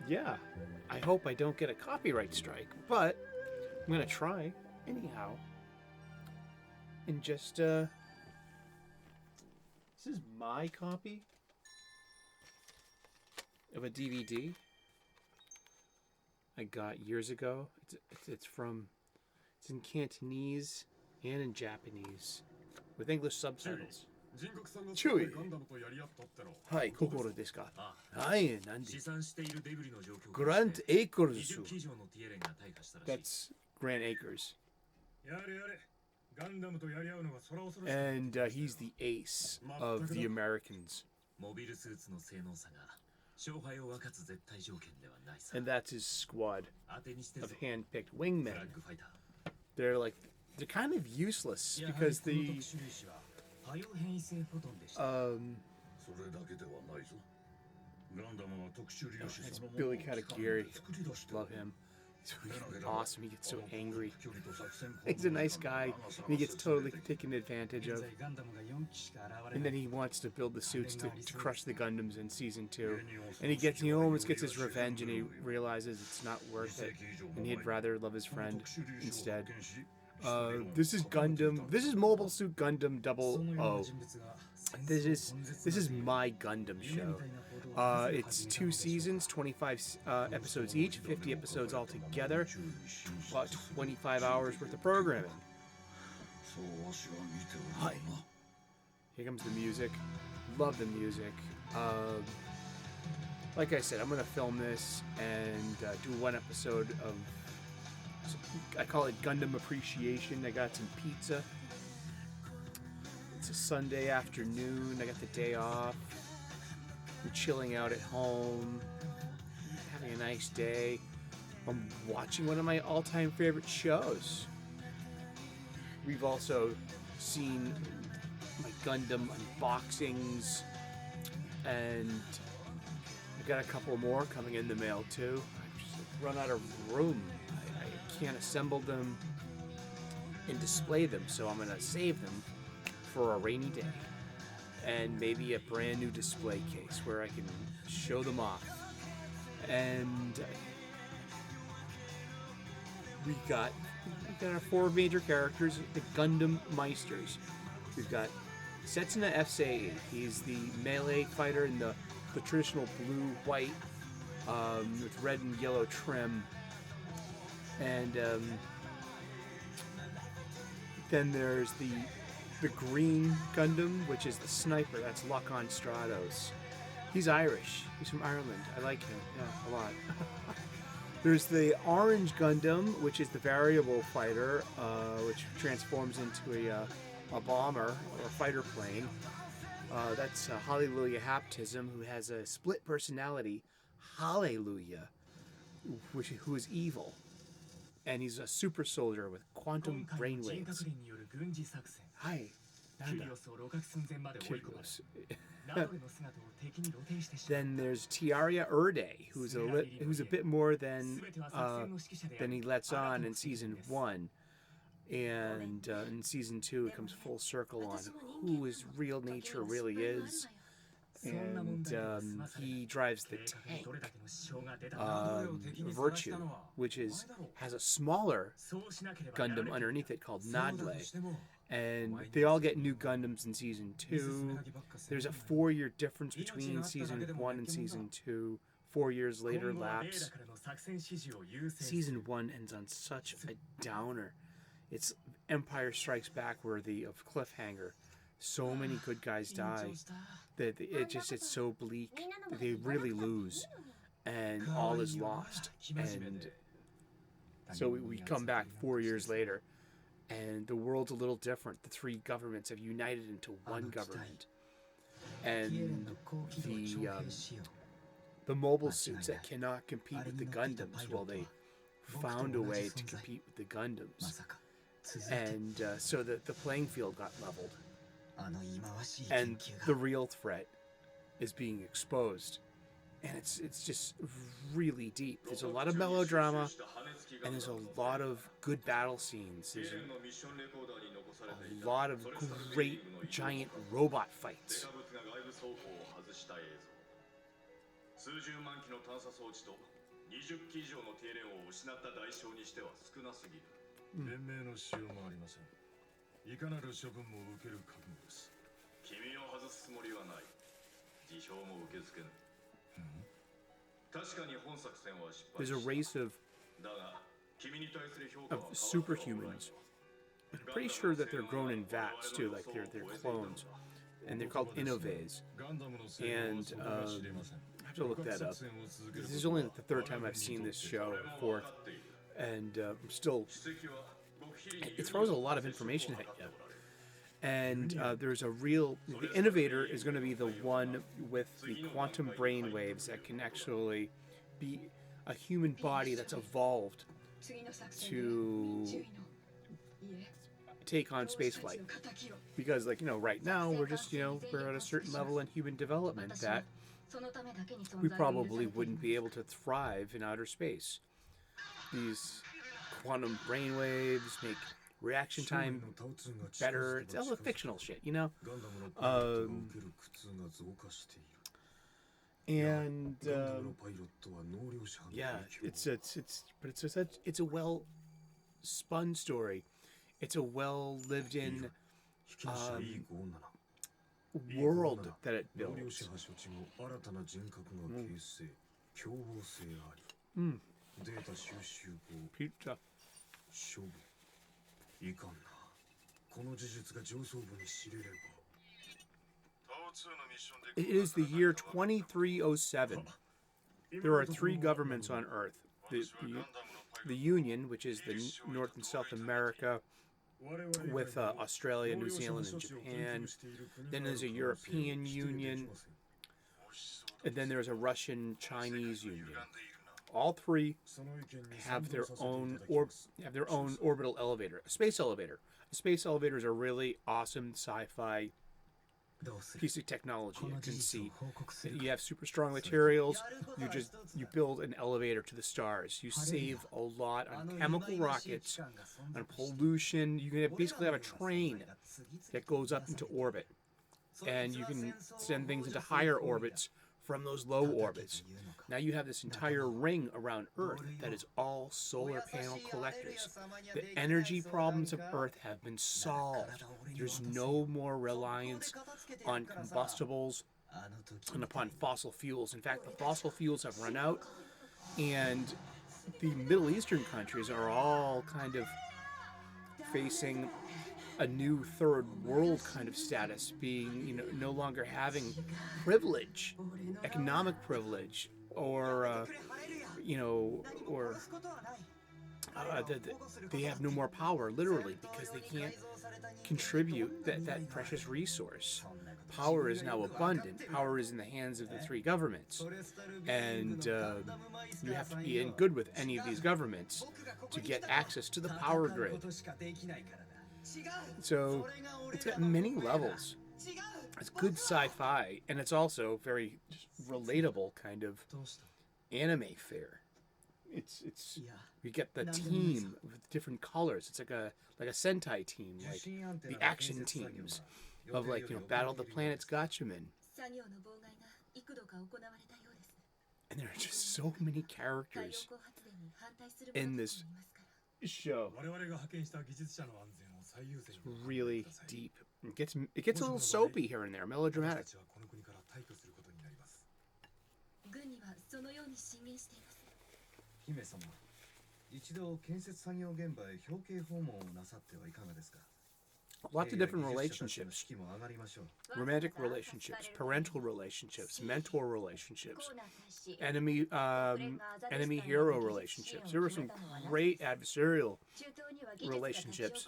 Yeah, I hope I don't get a copyright strike, but I'm gonna try anyhow. And just, this is my copy of a DVD I got years ago. It's from, it's in Cantonese and in Japanese with English subtitles. 注意。はい、心ですか。はい、なんで。Grant Acres. That's Grant Acres. And he's the ace of the Americans. And that's his squad of hand-picked wingmen. They're kind of useless because it's Billy Katagiri. Love him. He's awesome. He gets so angry. He's a nice guy, and he gets totally taken advantage of. And then he wants to build the suits to crush the Gundams in season 2. And he almost gets his revenge, and he realizes it's not worth it, and he'd rather love his friend instead. This is Gundam. This is Mobile Suit Gundam OO. This is my Gundam show. It's 2 seasons, 25 episodes each, 50 episodes altogether, about 25 hours worth of programming. Hi. Here comes the music. Love the music. Like I said, I'm gonna film this and do one episode of. I call it Gundam Appreciation. I got some pizza. It's a Sunday afternoon. I got the day off. I'm chilling out at home, having a nice day. I'm watching one of my all-time favorite shows. We've also seen my Gundam unboxings, and I got a couple more coming in the mail too. I've just run out of room. I can't assemble them and display them, so I'm gonna save them for a rainy day. And maybe a brand new display case where I can show them off. And we got our 4 major characters, the Gundam Meisters. We've got Setsuna F-Sei. He's the melee fighter in the traditional blue-white with red and yellow trim. And then there's the green Gundam, which is the sniper. That's Lockon Stratos. He's Irish. He's from Ireland. I like him. Yeah, a lot. There's the orange Gundam, which is the variable fighter, which transforms into a bomber or a fighter plane. That's Hallelujah Haptism, who has a split personality, Hallelujah, who is evil. And he's a super soldier with quantum brainwaves. Hi. Curious. Then there's Tiaria Erde, who's a bit more than he lets on in season 1, and in season 2 it comes full circle on who his real nature really is. And he drives the tank, Virtue, which has a smaller Gundam underneath it called Nadle. And they all get new Gundams in season 2. There's a 4-year difference between season 1 and season 2. 4 years later lapse. Season 1 ends on such a downer. It's Empire Strikes Back worthy of cliffhanger. So many good guys die that it's so bleak that they really lose, and all is lost. And so we come back 4 years later, and the world's a little different. The 3 governments have united into one government, and the mobile suits that cannot compete with the Gundams, well, they found a way to compete with the Gundams, and so the playing field got leveled. And the real threat is being exposed, and it's just really deep. There's a lot of melodrama, and there's a lot of good battle scenes. There's a lot of great giant robot fights. 数十万機の探査装置と20機以上の低連を失った代償にしては少なすぎる。弁明のしようもありません。いかなる処分も受ける覚悟です。君を外すつもりはない。辞表も受け付けぬ。確かに本作戦は失敗した。There's a race of superhumans. I'm pretty sure that they're grown in vats too, like they're clones, and they're called Innoves. And I have to look that up. This is only the third time I've seen this show, fourth, and I'm still. It throws a lot of information at you. And there's a real. The innovator is going to be the one with the quantum brain waves that can actually be a human body that's evolved to take on spaceflight. Because, like, right now we're just, we're at a certain level in human development that we probably wouldn't be able to thrive in outer space. These quantum brainwaves make reaction time better. It's all the fictional shit, And yeah, it's a well spun story. It's a well lived in world that it builds. Pizza. It is the year 2307. There are 3 governments on Earth. The Union, which is the North and South America, with Australia, New Zealand, and Japan. Then there's a European Union. And then there's a Russian-Chinese Union. All 3 have their own orbital elevator, a space elevator. A space elevator is a really awesome sci-fi piece of technology. You can see that you have super strong materials. You build an elevator to the stars. You save a lot on chemical rockets, on pollution. You can basically have a train that goes up into orbit, and you can send things into higher orbits from those low orbits. Now you have this entire ring around Earth that is all solar panel collectors. The energy problems of Earth have been solved. There's no more reliance on combustibles and upon fossil fuels. In fact, the fossil fuels have run out, and the Middle Eastern countries are all kind of facing a new third world kind of status, being no longer having privilege, economic privilege, or they have no more power, literally, because they can't contribute that precious resource. Power is now abundant. Power is in the hands of the 3 governments, and you have to be in good with any of these governments to get access to the power grid. So it's got many levels. It's good sci-fi, and it's also very relatable kind of anime fare. It's you get the team with different colors. It's like a Sentai team, like the action teams of Battle of the Planets Gatchaman. And there are just so many characters in this show. It's really deep. It gets a little soapy here and there, melodramatic. 一度建設作業現場へ表敬訪問をなさってはいかがですか Lots of different relationships. Romantic relationships, parental relationships, mentor relationships, enemy-hero relationships. There were some great adversarial relationships.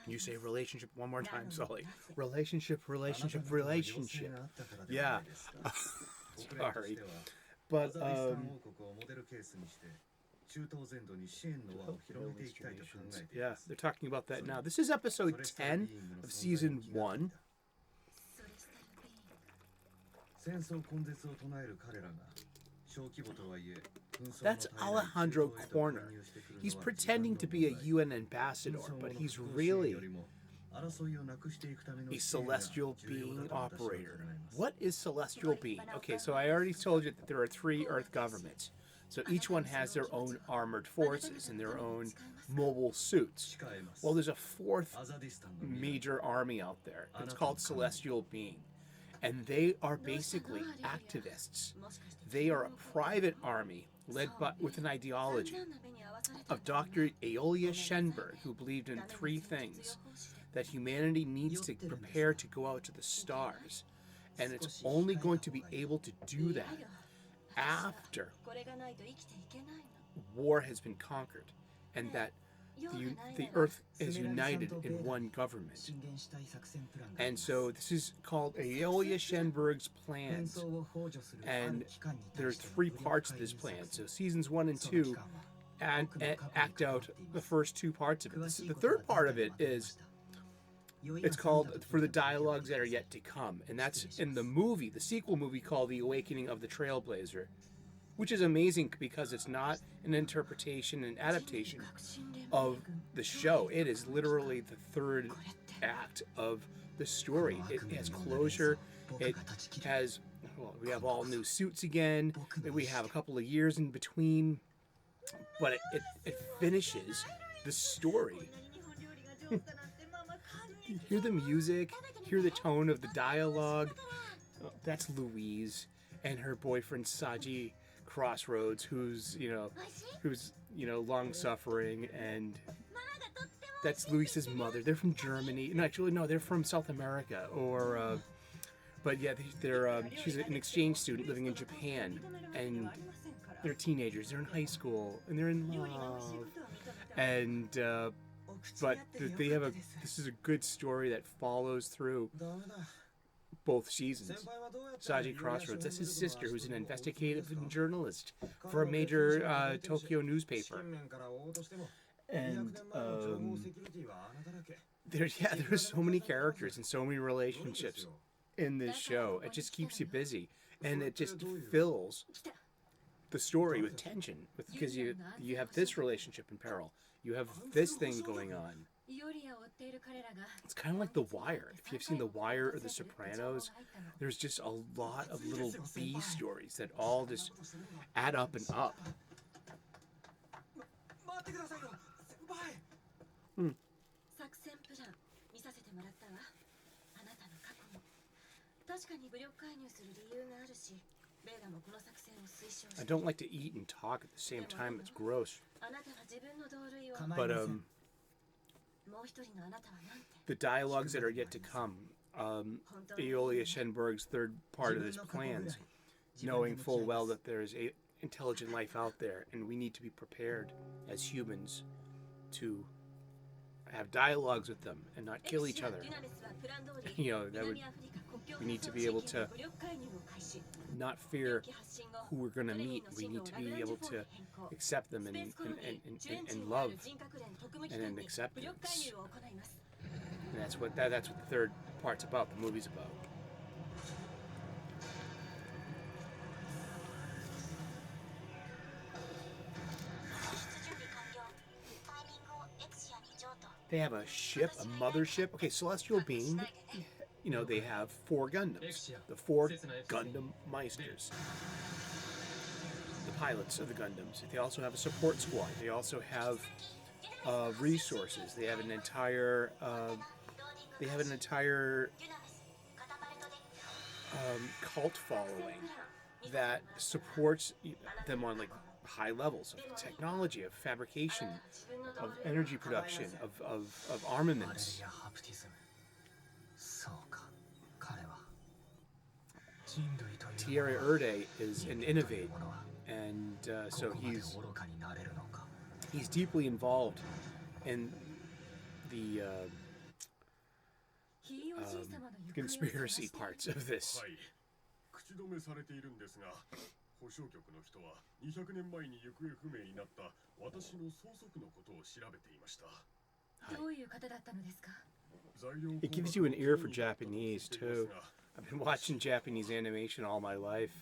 You say relationship one more time, Sully. Relationship. Yeah. Sorry. But, yeah, they're talking about that now. This is episode 10 of season 1. That's Alejandro Corner. He's pretending to be a UN ambassador, but he's really A celestial being operator. What is celestial being? Okay, so I already told you that there are 3 Earth governments. So each one has their own armored forces and their own mobile suits. Well, there's a 4th major army out there. It's called Celestial Being. And they are basically activists. They are a private army led with an ideology of Dr. Aeolia Shenberg, who believed in 3 things: that humanity needs to prepare to go out to the stars, and it's only going to be able to do that after war has been conquered, and that the Earth is united in one government. And so this is called Aeolia Shenberg's plans, and there's 3 parts to this plan. So seasons 1 and 2 act out the first 2 parts of it. The 3rd part of it is, it's called For the Dialogues That Are Yet to Come, and that's in the movie, the sequel movie called The Awakening of the Trailblazer, which is amazing because it's not an interpretation and adaptation of the show. It is literally the 3rd act of the story. It has closure. It has, well, we have all new suits again. We have a couple of years in between, but it finishes the story. Hear the music, hear the tone of the dialogue. Oh, that's Louise and her boyfriend Saji Crossroads, who's long suffering, and that's Luis's mother. They're from Germany. No, actually, no, they're from South America. But yeah, she's an exchange student living in Japan, and they're teenagers. They're in high school, and they're in love. And but this is a good story that follows through both seasons. Saji Crossroads, that's his sister, who's an investigative journalist for a major Tokyo newspaper. And there's so many characters and so many relationships in this show. It just keeps you busy, and it just fills the story with tension, because you have this relationship in peril, you have this thing going on. It's kind of like The Wire. If you've seen The Wire or The Sopranos, there's just a lot of little B stories that all just add up and up. I don't like to eat and talk at the same time. It's gross. But the dialogues that are yet to come. Aeolia Shenberg's 3rd part of his plans, knowing full well that there is a intelligent life out there, and we need to be prepared as humans to have dialogues with them and not kill each other. We need to be able to not fear who we're going to meet. We need to be able to accept them and love and acceptance. And that's what the 3rd part's about, the movie's about. They have a ship, a mothership. Okay, Celestial Being, they have 4 Gundams. The 4 Gundam Meisters. The pilots of the Gundams. They also have a support squad. They also have resources. They have an entire cult following that supports them on high levels of technology, of fabrication, of energy production, of armaments. Thierry Erde is an innovator, and so he's deeply involved in the conspiracy parts of this. 口止めされているんですが、保証局の人は200年前に行方不明になった私の曽祖父のことを調べていました。どういう方だったのですか? It gives you an ear for Japanese too. I've been watching Japanese animation all my life,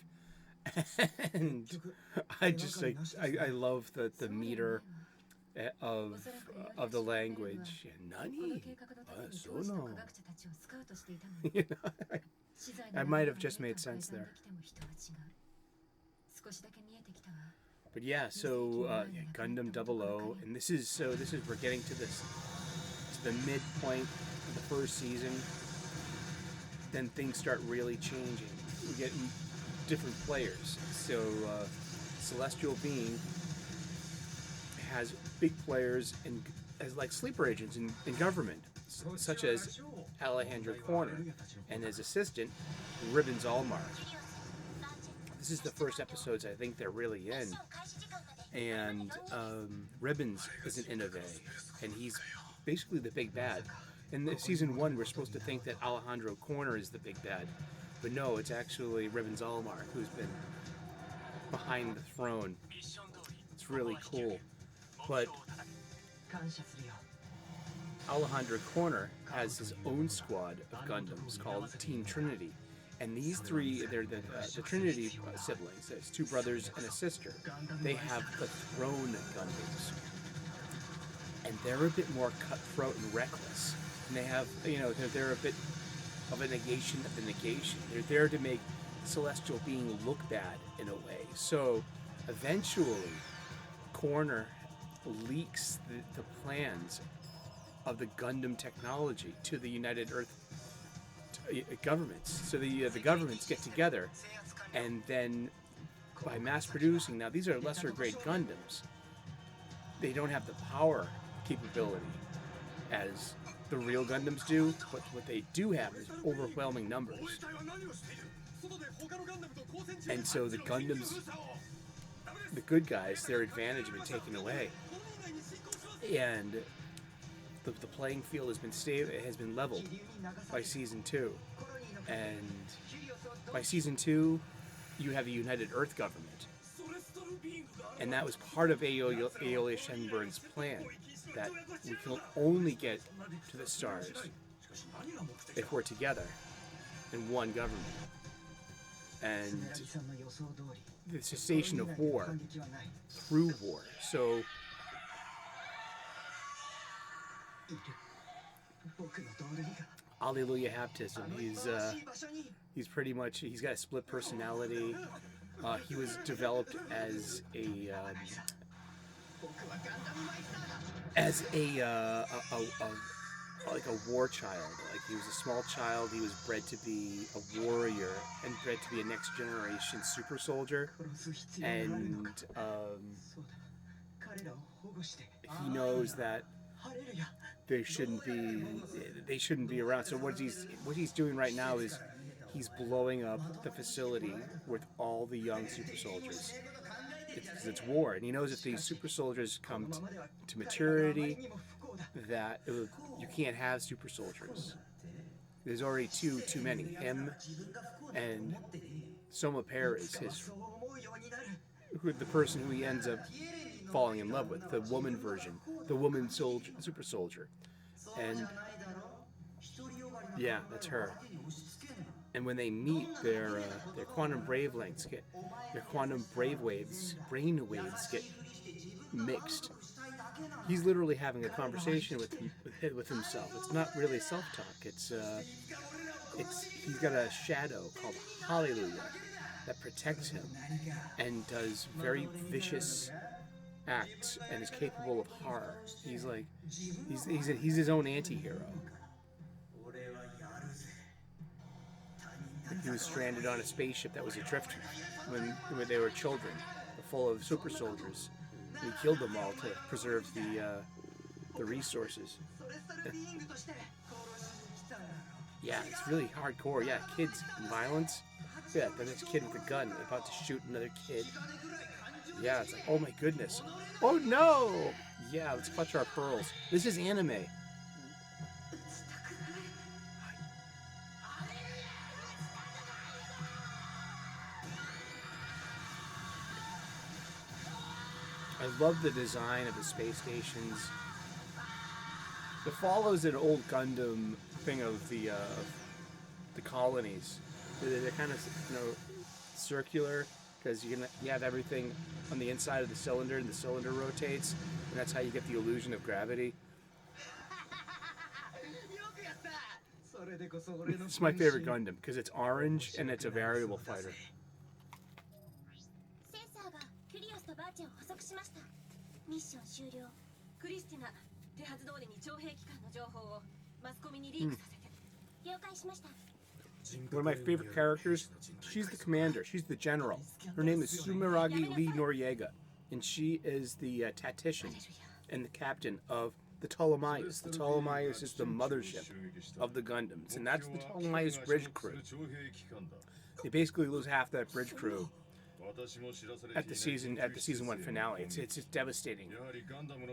and I love the meter of the language. Nani? So no. You know, I might have just made sense there. But yeah, so Gundam 00, and this is we're getting to the midpoint of the first season. Then things start really changing. We get different players. So Celestial Being has big players and as like sleeper agents in government, such as Alejandro Corner and his assistant Ribbons Allmark. This is the first episodes I think they're really in, and Ribbons is an Inove, and he's basically the big bad. In the season 1, we're supposed to think that Alejandro Corner is the big bad, but no, it's actually Ribbons Allmark who's been behind the throne. It's really cool, but Alejandro Corner has his own squad of Gundams called Team Trinity. And these three, they're the Trinity siblings. There's 2 brothers and a sister. They have the Throne Gundams. And they're a bit more cutthroat and reckless. And they have, they're a bit of a negation of the negation. They're there to make Celestial Being look bad in a way. So eventually, Corner leaks the plans of the Gundam technology to the United Earth governments. So the governments get together, and then by mass producing, now these are lesser grade Gundams. They don't have the power capability as the real Gundams do, but what they do have is overwhelming numbers. And so the Gundams, the good guys, their advantage has been taken away, and the playing field has been leveled by season 2, and by season 2, you have a United Earth government, and that was part of Aeolia Shenberg's plan, that we can only get to the stars if we're together in one government, and the cessation of war through war. So Alleluia Haptism. He's pretty much, he's got a split personality. He was developed as a like a war child. Like he was a small child. He was bred to be a warrior and bred to be a next generation super soldier. And he knows that they shouldn't be around. So what he's doing right now is he's blowing up the facility with all the young super soldiers. It's war, and he knows if these super soldiers come to maturity, that you can't have super soldiers. There's already too many. Him and Soma Paris, the person who he ends up falling in love with, the woman version, the woman soldier, super soldier, and yeah, that's her. And when they meet, their quantum brainwaves get mixed. He's literally having a conversation with himself. It's not really self-talk. It's he's got a shadow called Hallelujah that protects him and does very vicious acts and is capable of horror. He's like he's his own anti-hero. He was stranded on a spaceship that was adrift when they were children, full of super soldiers. He killed them all to preserve the resources. Yeah, it's really hardcore. Yeah, kids, violence. Yeah, the next kid with a gun about to shoot another kid. Yeah, it's like, oh my goodness. Oh no! Yeah, let's clutch our pearls. This is anime. I love the design of the space stations. It follows an old Gundam thing of the colonies. They're kind of circular, because you have everything on the inside of the cylinder, and the cylinder rotates, and that's how you get the illusion of gravity. It's my favorite Gundam because it's orange and it's a variable fighter. センサーがクリオスとバーチェを捕捉しました。ミッション終了。クリスティナ、手はず通りに徴兵機関の情報をマスコミにリークさせて。了解しました。 One of my favorite characters, she's the commander, she's the general. Her name is Sumeragi Lee Noriega, and she is the tactician and the captain of the Ptolemaios. The Ptolemaios is the mothership of the Gundams, and that's the Ptolemaios bridge crew. They basically lose half that bridge crew at the season 1 finale. It's just devastating.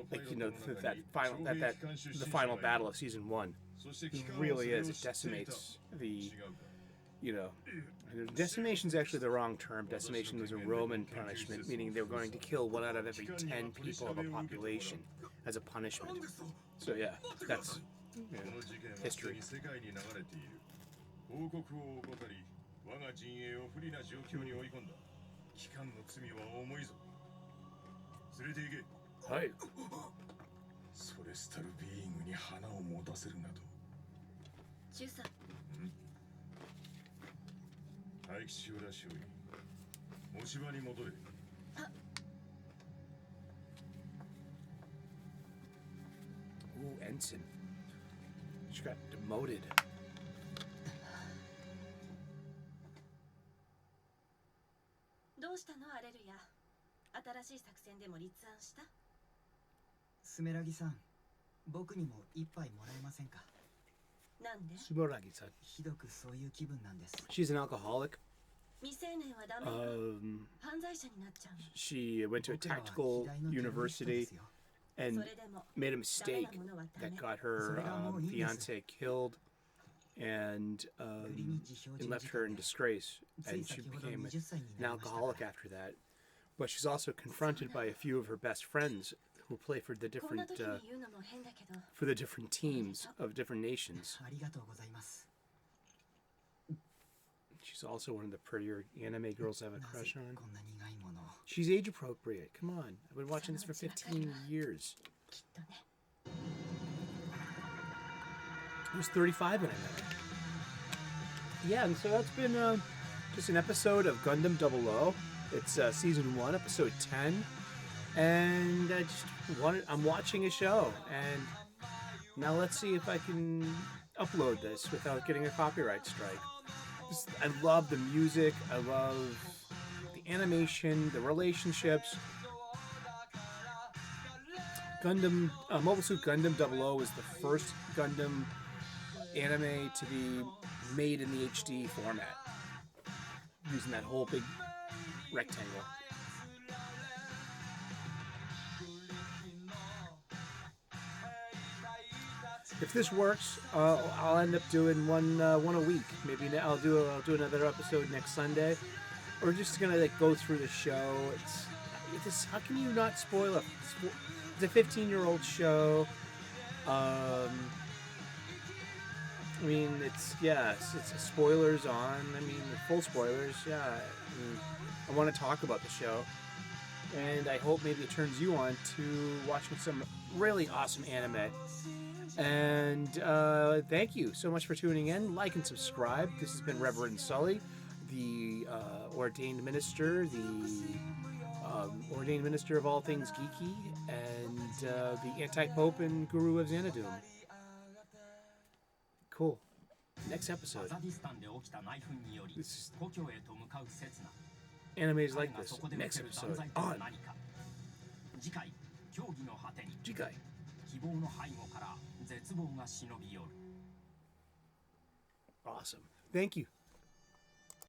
Like, you know, the final battle of season 1. It really is. It decimates the, you know, decimation is actually the wrong term. Decimation was a Roman punishment, meaning they were going to kill 1 out of every 10 people of a population as a punishment. So yeah, that's history. Hi. それスタルビーイングに花を持たせるなど。中佐。待機中だしおい。持ち場に戻れ。Ooh, ensign. She got demoted. どうしたのアレルヤ。新しい作戦でも立案した？スメラギさん、僕にも一杯もらえませんか？なんで？ Sumeragi-san. ひどくそういう気分なんです。 She's an alcoholic. 未成年はダメよ。犯罪者になっちゃうの。 She went to a tactical university and made a mistake that got her fiance killed and left her in disgrace, and she became an alcoholic after that. But she's also confronted by a few of her best friends who play for the different teams of different nations. ありがとうございます。 She's also one of the prettier anime girls I have a crush on. こんな苦いものを。 She's age appropriate. Come on. I've been watching this for 15 years. きっとね。 I was 35 when I met her. Yeah, and so that's been just an episode of Gundam OO. It's season 1, episode 10. And I'm watching a show. And now let's see if I can upload this without getting a copyright strike. I love the music. I love the animation, the relationships. Mobile Suit Gundam OO is the first Gundam anime to be made in the HD format, using that whole big rectangle. If this works, I'll end up doing one a week. Maybe I'll do another episode next Sunday. We're just gonna go through the show. It's how can you not spoil it? It's a 15-year-old show. I mean, it's spoilers on. I mean, full spoilers. Yeah. I mean, I want to talk about the show, and I hope maybe it turns you on to watching some really awesome anime. And thank you so much for tuning in. Like and subscribe. This has been Reverend Sully, the ordained minister, ordained minister of all things geeky, and the anti-pope and guru of Xanadu. Cool. Next episode. Animes like this. Next episode on Jikai. Awesome. Thank you.